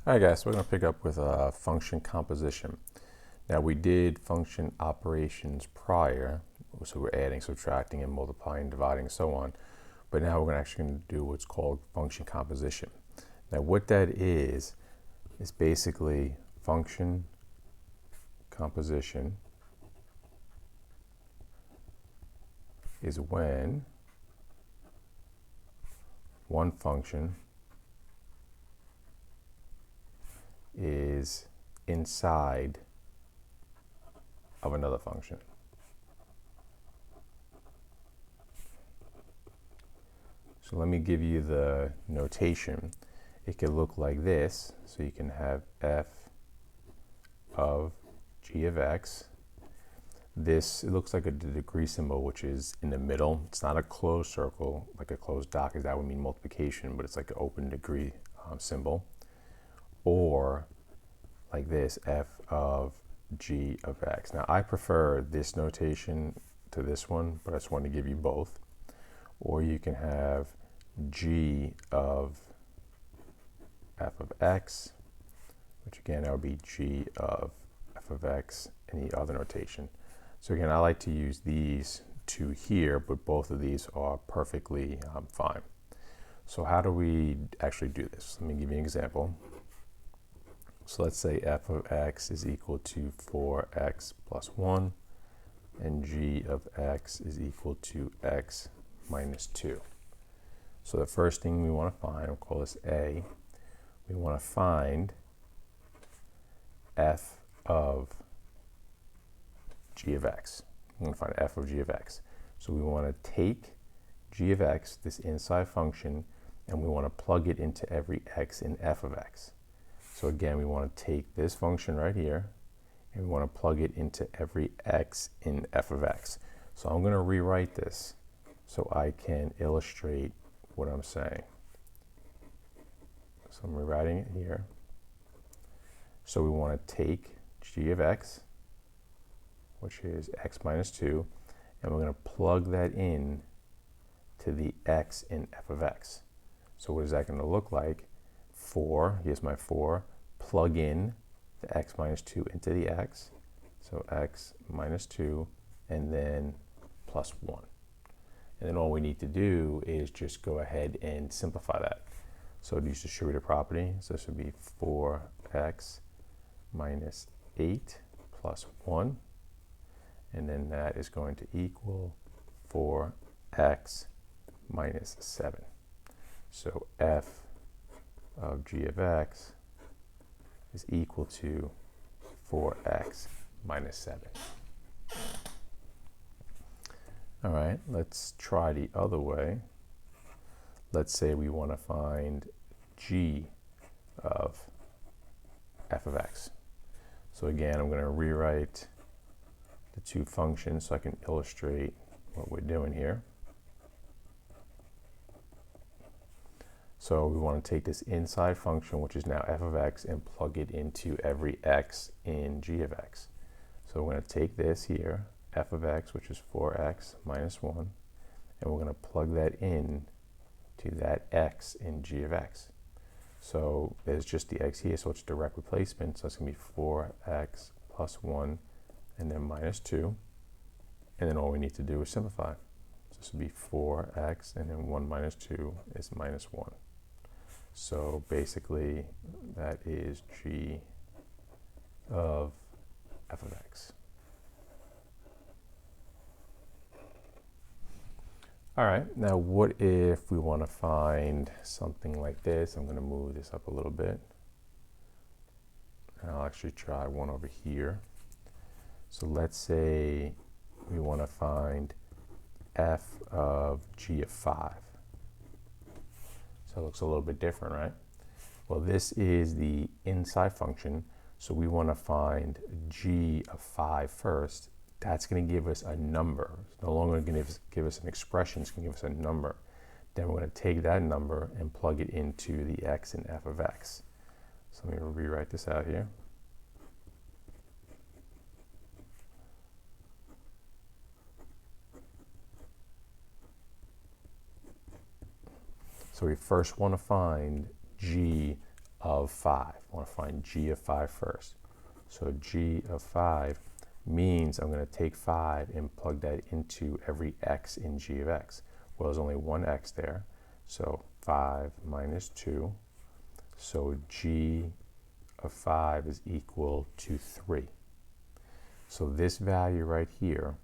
All right, guys, so we're going to pick up with function composition. Now, we did function operations prior, so we're adding, subtracting, and multiplying, dividing, and so on. But now we're actually going to do what's called function composition. Now, what that is basically function composition is when one function is inside of another function. So let me give you the notation. It could look like this. So you can have f of g of x. This, it looks like a degree symbol, which is in the middle. It's not a closed circle, like a closed dot, because that would mean multiplication, but it's like an open degree symbol. Or like this, f of g of x. Now, I prefer this notation to this one, but I just want to give you both. Or you can have g of f of x, which again, that would be g of f of x, any other notation. So again, I like to use these two here, but both of these are perfectly fine. So how do we actually do this? Let me give you an example. So let's say f of x is equal to 4x plus 1, and g of x is equal to x minus 2. So the first thing we want to find, we'll call this A, we want to find f of g of x. We want to find f of g of x. So we want to take g of x, this inside function, and we want to plug it into every x in f of x. So again, we want to take this function right here, and we want to plug it into every x in f of x. So I'm going to rewrite this so I can illustrate what I'm saying. So I'm rewriting it here. So we want to take g of x, which is x minus 2, and we're going to plug that in to the x in f of x. So what is that going to look like? 4, here's my 4, plug in the x minus 2 into the x, so x minus 2, and then plus 1. And then all we need to do is just go ahead and simplify that. So use distributive property, so this would be 4x minus 8 plus 1, and then that is going to equal 4x minus 7. So f of g of x is equal to 4x minus 7. All right, let's try the other way. Let's say we want to find g of f of x. So again, I'm going to rewrite the two functions so I can illustrate what we're doing here. So we want to take this inside function, which is now f of x, and plug it into every x in g of x. So we're going to take this here, f of x, which is 4x minus 1, and we're going to plug that in to that x in g of x. So there's just the x here, so it's direct replacement. So it's going to be 4x plus 1, and then minus 2. And then all we need to do is simplify. So this would be 4x, and then 1 minus 2 is minus 1. So basically, that is g of f of x. All right, now what if we want to find something like this? I'm going to move this up a little bit. And I'll actually try one over here. So let's say we want to find f of g of 5. So it looks a little bit different, right? Well, this is the inside function, so we want to find g of 5 first. That's going to give us a number. It's no longer going to give us an expression, it's going to give us a number. Then we're going to take that number and plug it into the x in f of x. So let me rewrite this out here. So we first want to find g of 5. I want to find g of 5 first. So g of 5 means I'm going to take 5 and plug that into every x in g of x. Well, there's only one x there, so 5 minus 2. So g of 5 is equal to 3. So this value right here,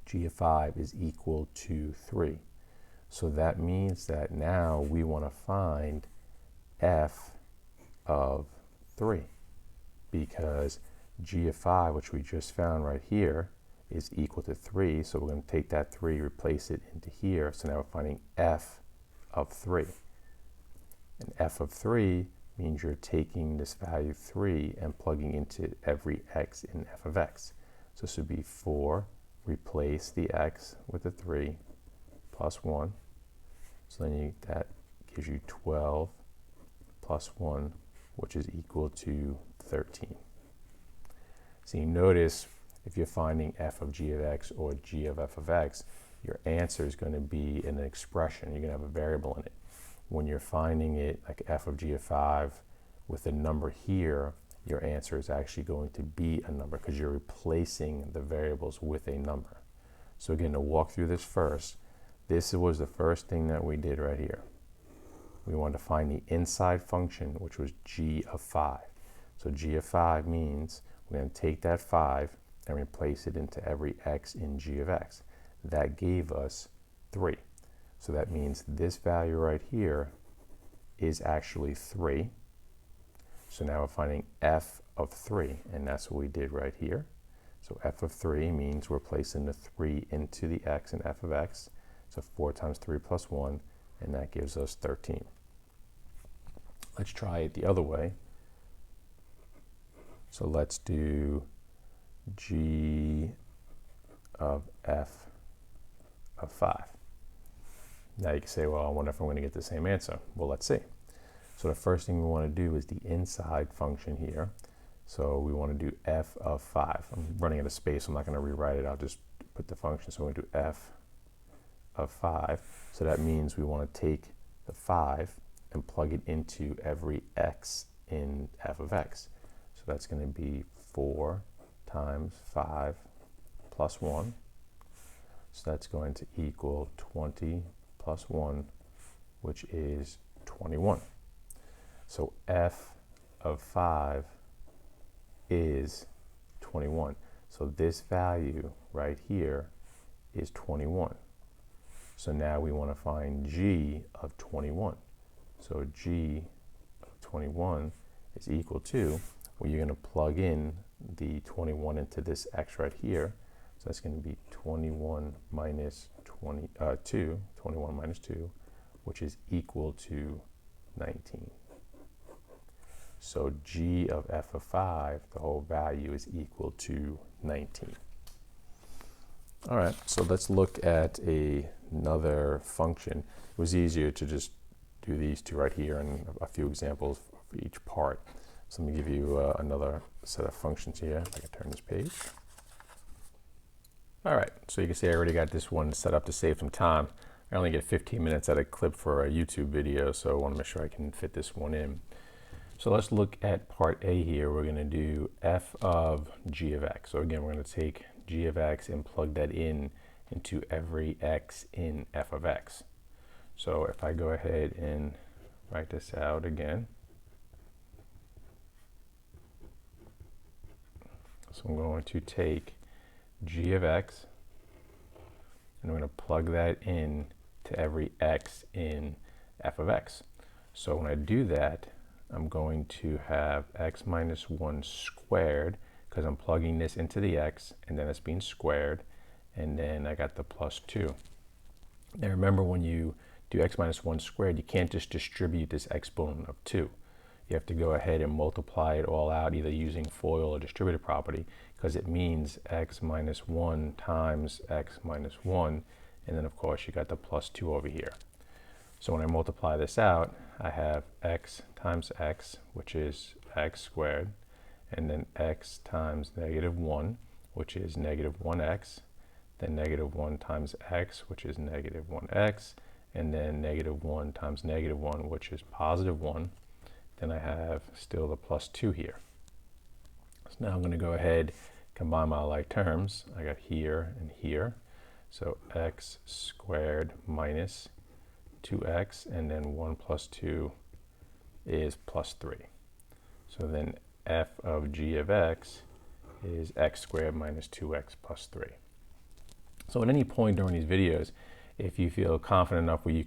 g of 5 is equal to 3. So that means that now we want to find f of 3, because g of 5, which we just found right here, is equal to 3. So we're going to take that 3, replace it into here. So now we're finding f of 3. And f of 3 means you're taking this value 3 and plugging into every x in f of x. So this would be 4, replace the x with the 3, plus 1. So then that gives you 12 plus 1, which is equal to 13. So you notice if you're finding f of g of x or g of f of x, your answer is going to be an expression. You're going to have a variable in it. When you're finding it like f of g of 5 with a number here, your answer is actually going to be a number because you're replacing the variables with a number. So again, to walk through this first, this was the first thing that we did right here. We wanted to find the inside function, which was g of 5. So g of 5 means we're going to take that 5 and replace it into every x in g of x. That gave us 3. So that means this value right here is actually 3. So now we're finding f of 3, and that's what we did right here. So f of 3 means we're placing the 3 into the x in f of x. So 4 times 3 plus 1, and that gives us 13. Let's try it the other way. So let's do g of f of 5. Now you can say, well, I wonder if I'm going to get the same answer. Well, let's see. So the first thing we want to do is the inside function here. So we want to do f of 5. I'm running out of space, so I'm not going to rewrite it. I'll just put the function. So we're going to do f of 5. So that means we want to take the 5 and plug it into every x in f of x. So that's going to be 4 times 5 plus 1. So that's going to equal 20 plus 1, which is 21. So f of 5 is 21. So this value right here is 21. So now we want to find g of 21. So g of 21 is equal to, well, you're going to plug in the 21 into this x right here. So that's going to be 21 minus 2, 21 minus 2, which is equal to 19. So g of f of 5, the whole value is equal to 19. All right, so let's look at another function. It was easier to just do these two right here and a few examples for each part. So let me give you another set of functions here. If I can turn this page. All right, so you can see I already got this one set up to save some time. I only get 15 minutes out of clip for a YouTube video, so I want to make sure I can fit this one in. So let's look at part A here. We're going to do f of g of x. So again, we're going to take g of x and plug that into every x in f of x. So if I go ahead and write this out again. So I'm going to take g of x and I'm going to plug that in to every x in f of x. So when I do that, I'm going to have x minus 1 squared, because I'm plugging this into the x, and then it's being squared, and then I got the plus 2. Now remember, when you do x minus 1 squared, you can't just distribute this exponent of 2. You have to go ahead and multiply it all out, either using FOIL or distributive property, because it means x minus 1 times x minus 1, and then of course you got the plus 2 over here. So when I multiply this out, I have x times x, which is x squared, and then x times negative 1, which is negative 1x, then negative 1 times x, which is negative 1x, and then negative 1 times negative 1, which is positive 1, then I have still the plus 2 here. So now I'm going to go ahead, combine my like terms. I got here and here. So x squared minus 2x, and then 1 plus 2 is plus 3. So then f of g of x is x squared minus 2x plus 3. So at any point during these videos, if you feel confident enough where you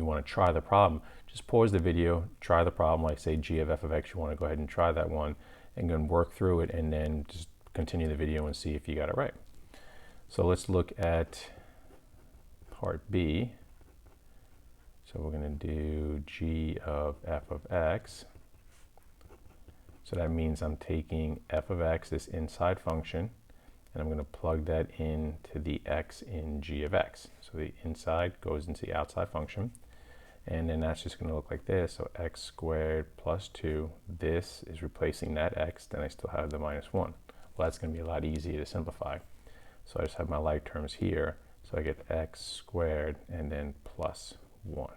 want to try the problem, just pause the video, try the problem, like say g of f of x, you want to go ahead and try that one, and go and work through it, and then just continue the video and see if you got it right. So let's look at part B. So we're going to do g of f of x. So that means I'm taking f of x, this inside function, and I'm going to plug that into the x in g of x. So the inside goes into the outside function, and then that's just going to look like this. So x squared plus 2, this is replacing that x, then I still have the minus 1. Well, that's going to be a lot easier to simplify. So I just have my like terms here, so I get x squared and then plus 1.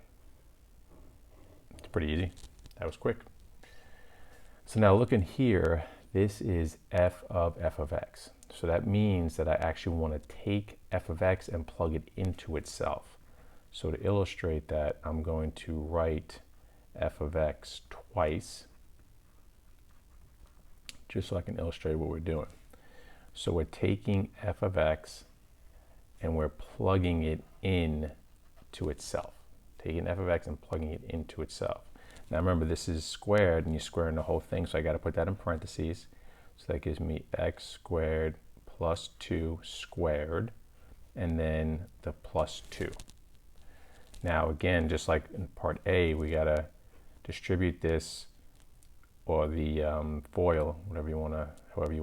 It's pretty easy. That was quick. So now looking here, this is f of x. So that means that I actually want to take f of x and plug it into itself. So to illustrate that, I'm going to write f of x twice, just so I can illustrate what we're doing. So we're taking f of x and we're plugging it in to itself. Taking f of x and plugging it into itself. Now remember, this is squared, and you're squaring the whole thing, so I got to put that in parentheses. So that gives me x squared plus 2 squared, and then the plus 2. Now again, just like in part A, we got to distribute this, or the FOIL, however you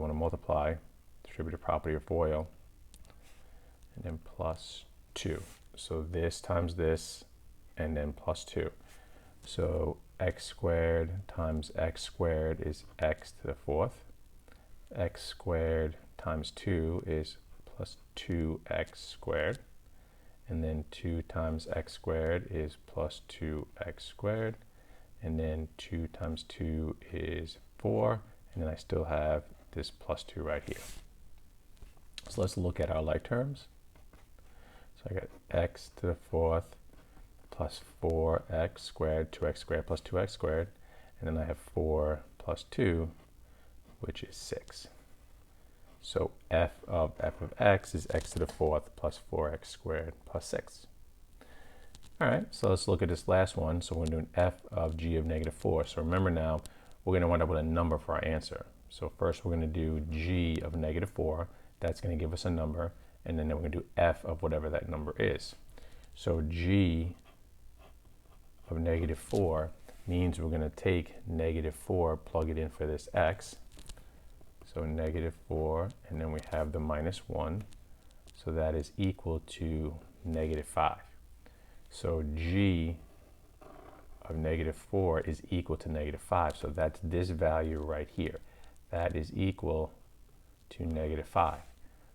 want to multiply, distributive property of FOIL, and then plus 2. So this times this, and then plus 2. So x squared times x squared is x to the 4th. X squared times 2 is plus 2x squared. And then 2 times x squared is plus 2x squared. And then 2 times 2 is 4. And then I still have this plus 2 right here. So let's look at our like terms. So I got x to the 4th plus 4x squared, 2x squared plus 2x squared, and then I have 4 plus 2, which is 6. So f of x is x to the 4th plus 4x squared plus 6. All right, so let's look at this last one. So we're doing f of g of negative 4. So remember now, we're going to wind up with a number for our answer. So first we're going to do g of negative 4. That's going to give us a number, and then we're going to do f of whatever that number is. So g of negative 4 means we're going to take negative 4, plug it in for this x. So negative 4, and then we have the minus 1. So that is equal to negative 5. So g of negative 4 is equal to negative 5. So that's this value right here. That is equal to negative 5.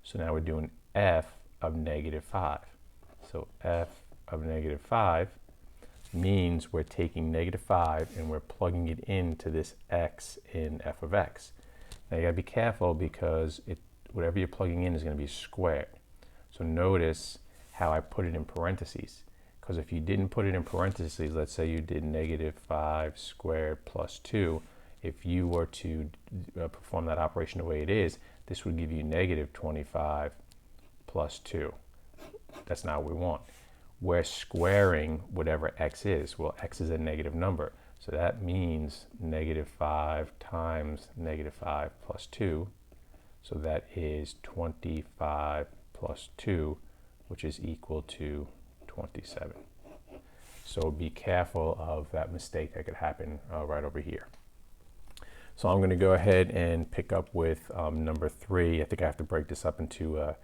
So now we're doing f of negative 5. So f of negative 5 means we're taking negative 5 and we're plugging it into this x in f of x. Now you gotta be careful, because whatever you're plugging in is going to be squared. So notice how I put it in parentheses, because if you didn't put it in parentheses, let's say you did negative 5 squared plus 2, if you were to perform that operation the way it is, this would give you negative 25 plus 2. That's not what we want. We're squaring whatever x is. Well, x is a negative number, so that means negative 5 times negative 5 plus 2. So that is 25 plus 2, which is equal to 27. So be careful of that mistake that could happen right over here. So I'm going to go ahead and pick up with number 3. I think I have to break this up into a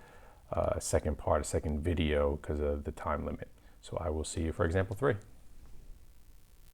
second part, a second video, because of the time limit. So I will see you for example 3.